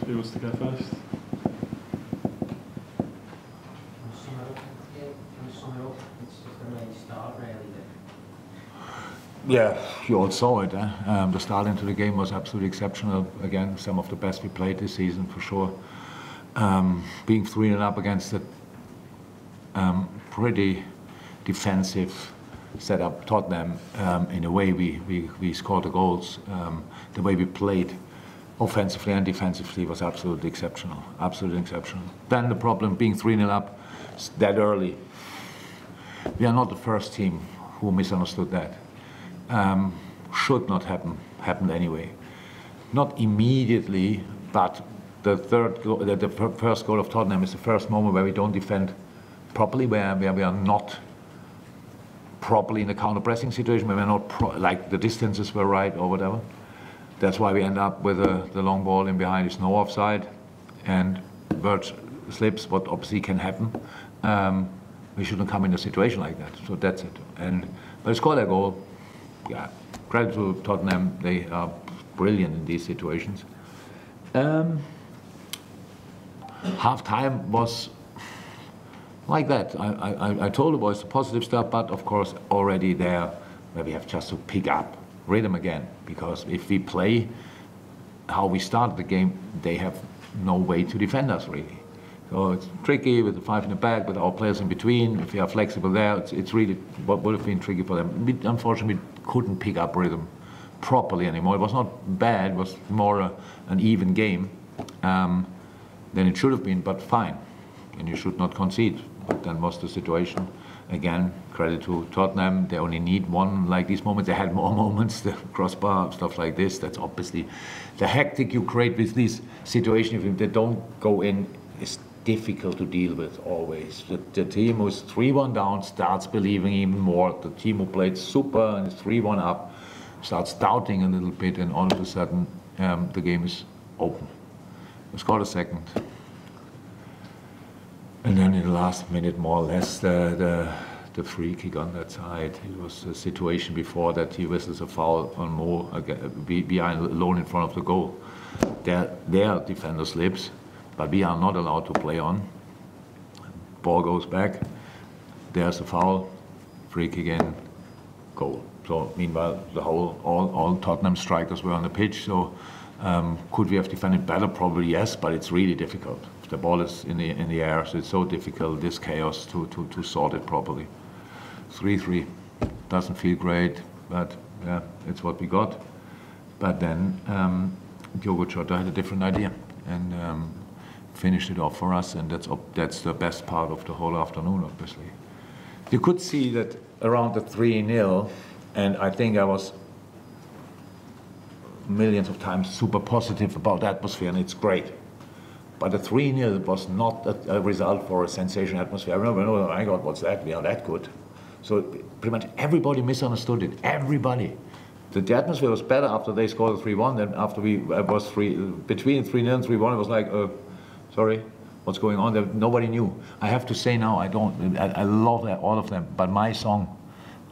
Who wants to go first? Yeah, you all saw it. The start into the game was absolutely exceptional. Again, some of the best we played this season for sure. Being 3-0 up against a pretty defensive setup Tottenham, in a way we scored the goals. The way we played offensively and defensively was absolutely exceptional. Absolutely exceptional. Then the problem being 3-0 up that early. We are not the first team who misunderstood that. Should not happened anyway. Not immediately, but the first goal of Tottenham is the first moment where we don't defend properly, where we are not properly in the counter-pressing situation, where we're not like the distances were right or whatever. That's why we end up with the long ball in behind is no offside, and Birch slips, what obviously can happen. We shouldn't come in a situation like that, so that's it. But score that goal. Yeah, credit to Tottenham, they are brilliant in these situations. Half-time was like that. I told the boys the positive stuff, but of course already there where we have just to pick up rhythm again, because if we play how we started the game, they have no way to defend us really. So it's tricky with the 5 in the back, with our players in between. If we are flexible there, it's really what would have been tricky for them. We, unfortunately, couldn't pick up rhythm properly anymore. It was not bad, it was more an even game than it should have been, but fine. And you should not concede. But then was the situation. Again, credit to Tottenham. They only need one like these moments. They had more moments, the crossbar, stuff like this. That's obviously the hectic you create with these situations. If they don't go in, is difficult to deal with always. The team who's 3-1 down starts believing even more. The team who played super and is 3-1 up starts doubting a little bit, and all of a sudden the game is open. We scored a second. And then in the last minute, more or less, the free kick on that side. It was a situation before that he whistles a foul on Mo behind, alone in front of the goal. Their defender slips, but we are not allowed to play on. Ball goes back. There's a foul. Free kick in. Goal. So meanwhile, all Tottenham strikers were on the pitch. So could we have defended better? Probably yes, but it's really difficult. The ball is in the air, so it's so difficult, this chaos, to sort it properly. 3-3 doesn't feel great, but yeah, it's what we got. But then Jota had a different idea and finished it off for us, and that's the best part of the whole afternoon, obviously. You could see that around the 3-0, and I think I was millions of times super positive about the atmosphere, and it's great. But the 3-0 was not a result for a sensational atmosphere. I remember, oh my God, what's that? We are that good. So pretty much everybody misunderstood it. Everybody. The atmosphere was better after they scored the 3-1 than after we was between 3-0 and 3-1. It was like, sorry, what's going on? Nobody knew. I have to say now, I love that, all of them. But my song,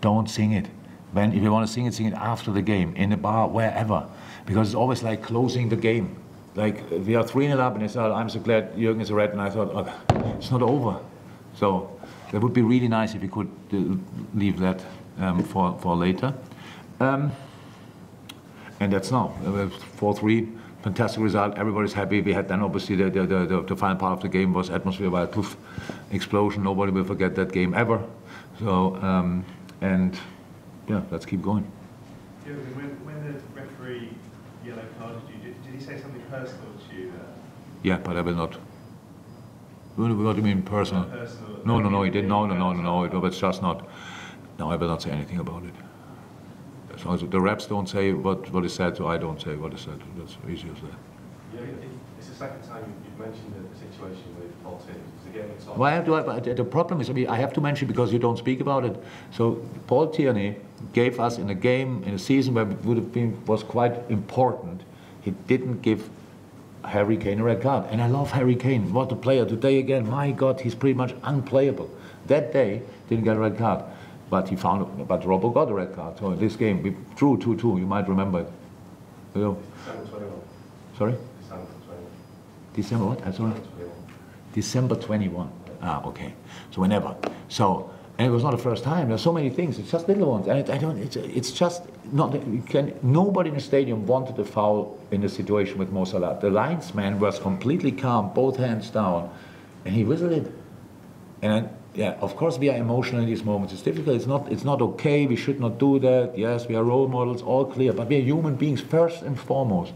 don't sing it. If you want to sing it after the game, in a bar, wherever, because it's always like closing the game. Like, we are 3-0 up, and I thought, I'm so glad Jurgen is a red, and I thought, oh, it's not over. So that would be really nice if we could leave that for later. And that's now 4-3, fantastic result. Everybody's happy. We had then obviously the final part of the game was atmosphere by a poof explosion. Nobody will forget that game ever. So and yeah, let's keep going. Jurgen, when the referee yellow carded you, did he say something personal to you? Yeah, but I will not. What do you mean personal? Personal. No, he didn't. No. It was just not. No, I will not say anything about it. As long as the reps don't say what is said, so I don't say what is said. That's easy as that. Yeah, it's the second time you've mentioned the situation with Paul. Well, the problem is, I have to mention because you don't speak about it. So Paul Tierney gave us in a game, in a season where it was quite important, he didn't give Harry Kane a red card. And I love Harry Kane. What a player. Today again, my God, he's pretty much unplayable. That day, didn't get a red card. But but Robbo got a red card. So in this game, we drew 2-2. You might remember it. You know. December 21. Sorry? December 21. December what? I'm sorry? December 21. Ah, okay. So whenever. So, and it was not the first time. There's so many things. It's just little ones, and it's just not. Nobody in the stadium wanted a foul in the situation with Mo Salah. The linesman was completely calm, both hands down, and he whistled it. And yeah, of course we are emotional in these moments. It's difficult. It's not okay. We should not do that. Yes, we are role models, all clear. But we are human beings first and foremost.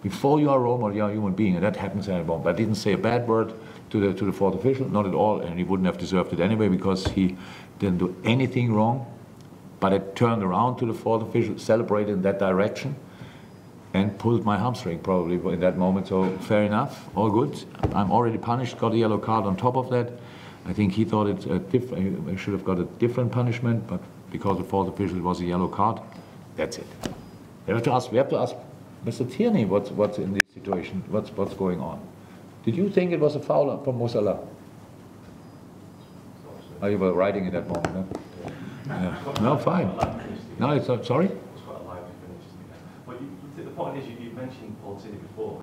Before you are a role model, you are a human being, and that happens at home. But I didn't say a bad word to the fourth official, not at all, and he wouldn't have deserved it anyway because he didn't do anything wrong. But I turned around to the fourth official, celebrated in that direction, and pulled my hamstring probably in that moment. So fair enough, all good. I'm already punished, got a yellow card on top of that. I think he thought I should have got a different punishment, but because the fourth official was a yellow card, that's it. We have to ask Mr. Tierney what's in this situation, what's going on. Did you think it was a foul from Mo Salah? Oh, you were writing in that moment, huh? Yeah. No, fine. No, it's not, sorry? The point is, you mentioned Paul Tierney before.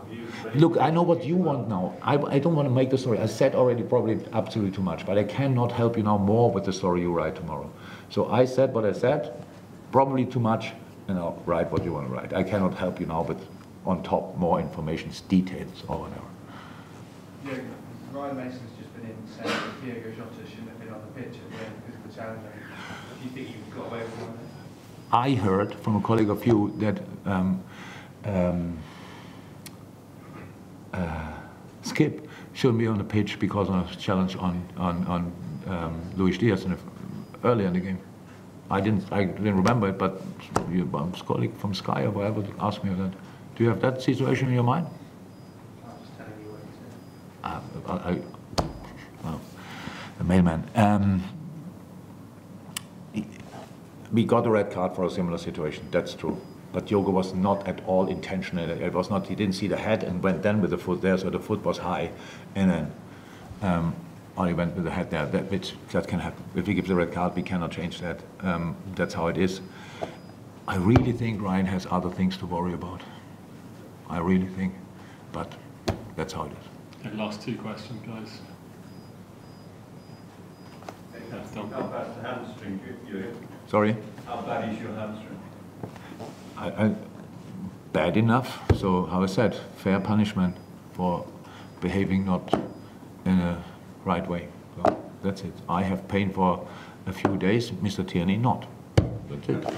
Look, I know what you want now. I don't want to make the story. I said already probably absolutely too much, but I cannot help you now more with the story you write tomorrow. So I said what I said, probably too much, and I'll write what you want to write. I cannot help you now with, on top, more information, details, or whatever. Yeah, Ryan Mason's just been in saying that Diogo Jota shouldn't have been on the pitch at the end because of the challenge. Do you think you've got away with one? I heard from a colleague of you that Skip shouldn't be on the pitch because of a challenge on Luis Diaz earlier in the game. I didn't remember it, but a colleague from Sky or whatever asked me that. Do you have that situation in your mind? I'm just telling you what he said. The mailman. We got a red card for a similar situation. That's true. But Diogo was not at all intentional. It was not. He didn't see the head and went then with the foot there, so the foot was high, and then or he went with the head there. That can happen. If we give the red card, we cannot change that. That's how it is. I really think Ryan has other things to worry about. I really think, but that's how it is. Okay, last two questions, guys. How bad's the hamstring? Sorry? How bad is your hamstring? Bad enough. So, how I said, fair punishment for behaving not in a right way. So that's it. I have pain for a few days. Mr. Tierney not. That's it.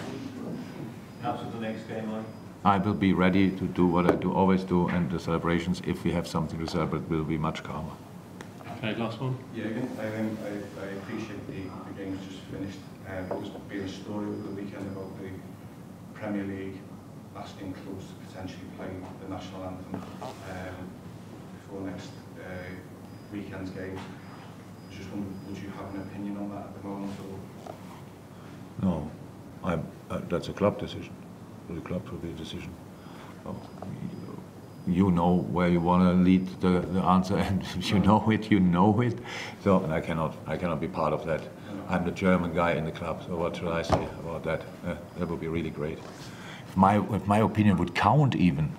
How's the next game like? I will be ready to do what I always do, and the celebrations, if we have something to celebrate, will be much calmer. Okay, last one. Yeah, I appreciate the game's just finished. There's been a story over the weekend about the Premier League asking clubs to potentially play the national anthem before next weekend's game. I was just wondering, would you have an opinion on that at the moment? Or? No, that's a club decision. The club will be a decision. You know where you want to lead the answer, and if you know it. So, and I cannot be part of that. I'm the German guy in the club, so what should I say about that? That would be really great. If my opinion would count even,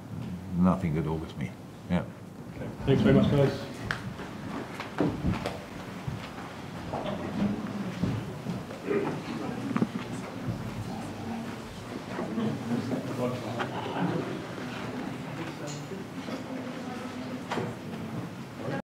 nothing to do with me. Yeah. Okay. Thanks very much, guys.